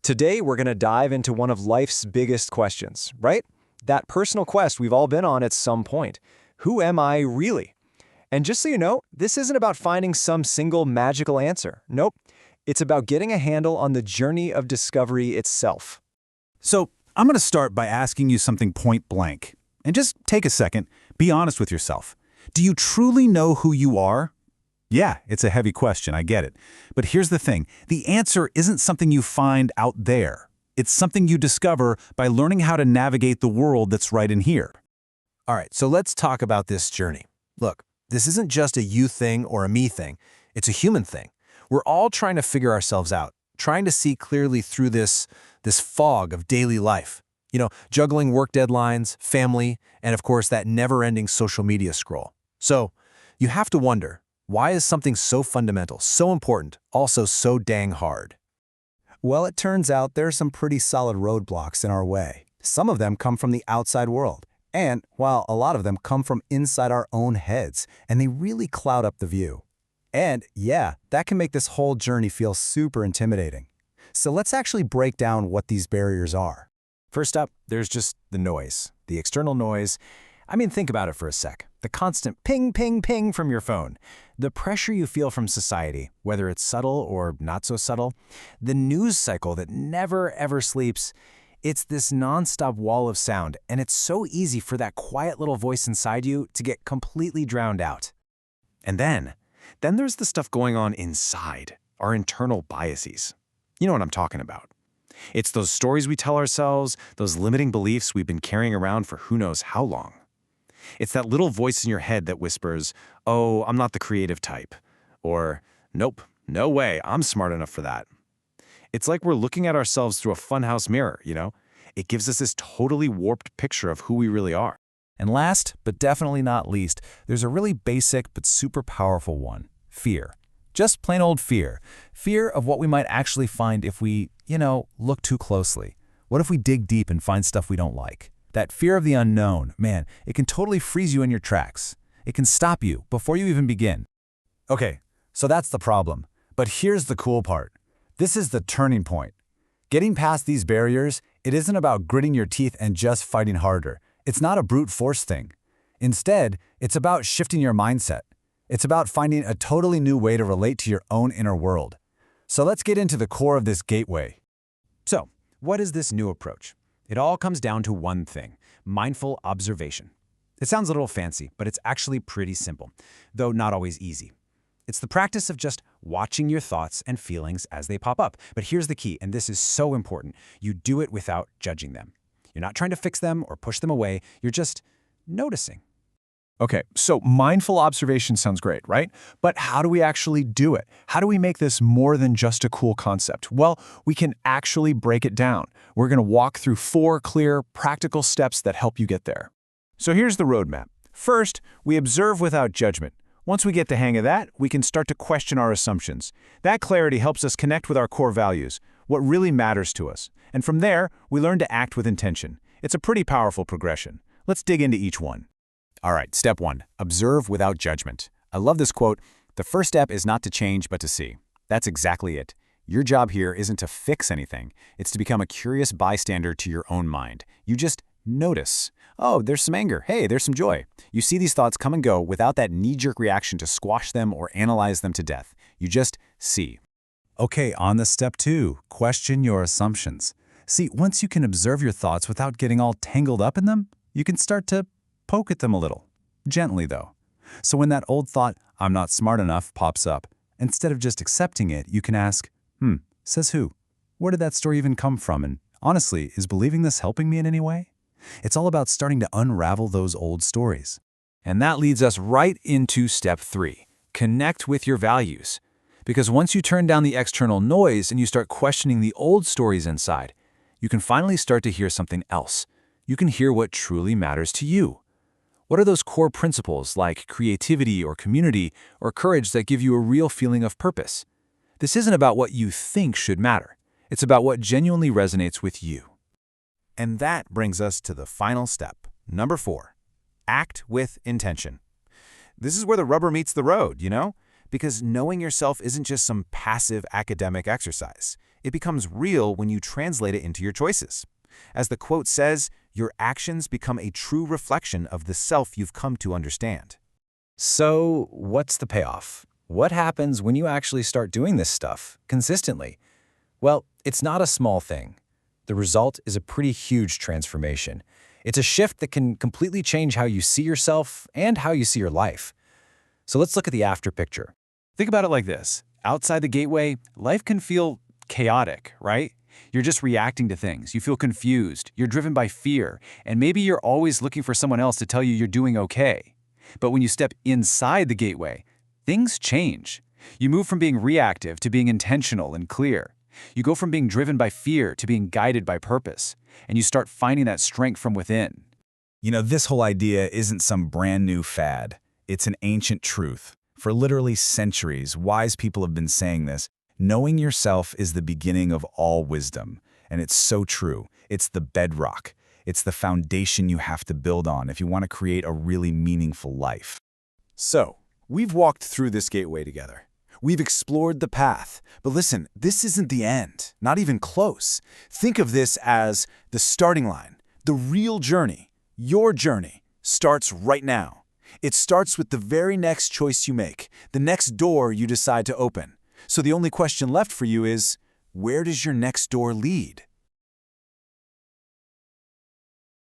Today, we're going to dive into one of life's biggest questions, right? That personal quest we've all been on at some point. Who am I really? And just so you know, this isn't about finding some single magical answer. Nope. It's about getting a handle on the journey of discovery itself. So, I'm going to start by asking you something point blank. And just take a second, be honest with yourself. Do you truly know who you are? Yeah, it's a heavy question, I get it. But here's the thing, the answer isn't something you find out there. It's something you discover by learning how to navigate the world that's right in here. All right, so let's talk about this journey. Look, this isn't just a you thing or a me thing. It's a human thing. We're all trying to figure ourselves out, trying to see clearly through this fog of daily life. You know, juggling work deadlines, family, and of course that never-ending social media scroll. So, you have to wonder, why is something so fundamental, so important, also so dang hard? Well, it turns out there are some pretty solid roadblocks in our way. Some of them come from the outside world, and, while a lot of them come from inside our own heads, and they really cloud up the view. And, yeah, that can make this whole journey feel super intimidating. So let's actually break down what these barriers are. First up, there's just the noise, the external noise. I mean, think about it for a sec. The constant ping, ping, ping from your phone. The pressure you feel from society, whether it's subtle or not so subtle. The news cycle that never, ever sleeps. It's this nonstop wall of sound, and it's so easy for that quiet little voice inside you to get completely drowned out. And then there's the stuff going on inside, our internal biases. You know what I'm talking about. It's those stories we tell ourselves, those limiting beliefs we've been carrying around for who knows how long. It's that little voice in your head that whispers, "Oh, I'm not the creative type," or "Nope, no way, I'm smart enough for that." It's like we're looking at ourselves through a funhouse mirror, you know? It gives us this totally warped picture of who we really are. And last, but definitely not least, there's a really basic but super powerful one, fear. Just plain old fear. Fear of what we might actually find if we, look too closely. What if we dig deep and find stuff we don't like? That fear of the unknown, man, it can totally freeze you in your tracks. It can stop you before you even begin. Okay, so that's the problem. But here's the cool part. This is the turning point. Getting past these barriers, it isn't about gritting your teeth and just fighting harder. It's not a brute force thing. Instead, it's about shifting your mindset. It's about finding a totally new way to relate to your own inner world. So let's get into the core of this gateway. So, what is this new approach? It all comes down to one thing, mindful observation. It sounds a little fancy, but it's actually pretty simple, though not always easy. It's the practice of just watching your thoughts and feelings as they pop up. But here's the key, and this is so important. You do it without judging them. You're not trying to fix them or push them away. You're just noticing. Okay, so mindful observation sounds great, right? But how do we actually do it? How do we make this more than just a cool concept? Well, we can actually break it down. We're going to walk through 4 clear, practical steps that help you get there. So here's the roadmap. First, we observe without judgment. Once we get the hang of that, we can start to question our assumptions. That clarity helps us connect with our core values, what really matters to us. And from there, we learn to act with intention. It's a pretty powerful progression. Let's dig into each one. All right, step 1, observe without judgment. I love this quote. The first step is not to change, but to see. That's exactly it. Your job here isn't to fix anything. It's to become a curious bystander to your own mind. You just notice. Oh, there's some anger. Hey, there's some joy. You see these thoughts come and go without that knee-jerk reaction to squash them or analyze them to death. You just see. Okay, on to step 2, question your assumptions. See, once you can observe your thoughts without getting all tangled up in them, you can start to poke at them a little. Gently, though. So when that old thought, "I'm not smart enough," pops up, instead of just accepting it, you can ask, says who? Where did that story even come from? And honestly, is believing this helping me in any way? It's all about starting to unravel those old stories. And that leads us right into step 3, connect with your values. Because once you turn down the external noise and you start questioning the old stories inside, you can finally start to hear something else. You can hear what truly matters to you. What are those core principles like creativity or community or courage that give you a real feeling of purpose? This isn't about what you think should matter. It's about what genuinely resonates with you. And that brings us to the final step, number 4, act with intention. This is where the rubber meets the road, because knowing yourself isn't just some passive academic exercise. It becomes real when you translate it into your choices. As the quote says, your actions become a true reflection of the self you've come to understand. So, what's the payoff? What happens when you actually start doing this stuff consistently? Well, it's not a small thing. The result is a pretty huge transformation. It's a shift that can completely change how you see yourself and how you see your life. So let's look at the after picture. Think about it like this. Outside the gateway, life can feel chaotic, right? You're just reacting to things. You feel confused. You're driven by fear. And maybe you're always looking for someone else to tell you you're doing okay. But when you step inside the gateway, things change. You move from being reactive to being intentional and clear. You go from being driven by fear to being guided by purpose. And you start finding that strength from within. You know, this whole idea isn't some brand new fad. It's an ancient truth. For literally centuries, wise people have been saying this. Knowing yourself is the beginning of all wisdom. And it's so true. It's the bedrock. It's the foundation you have to build on if you want to create a really meaningful life. So, we've walked through this gateway together. We've explored the path. But listen, this isn't the end, not even close. Think of this as the starting line. The real journey, your journey, starts right now. It starts with the very next choice you make, the next door you decide to open. So the only question left for you is, where does your next door lead?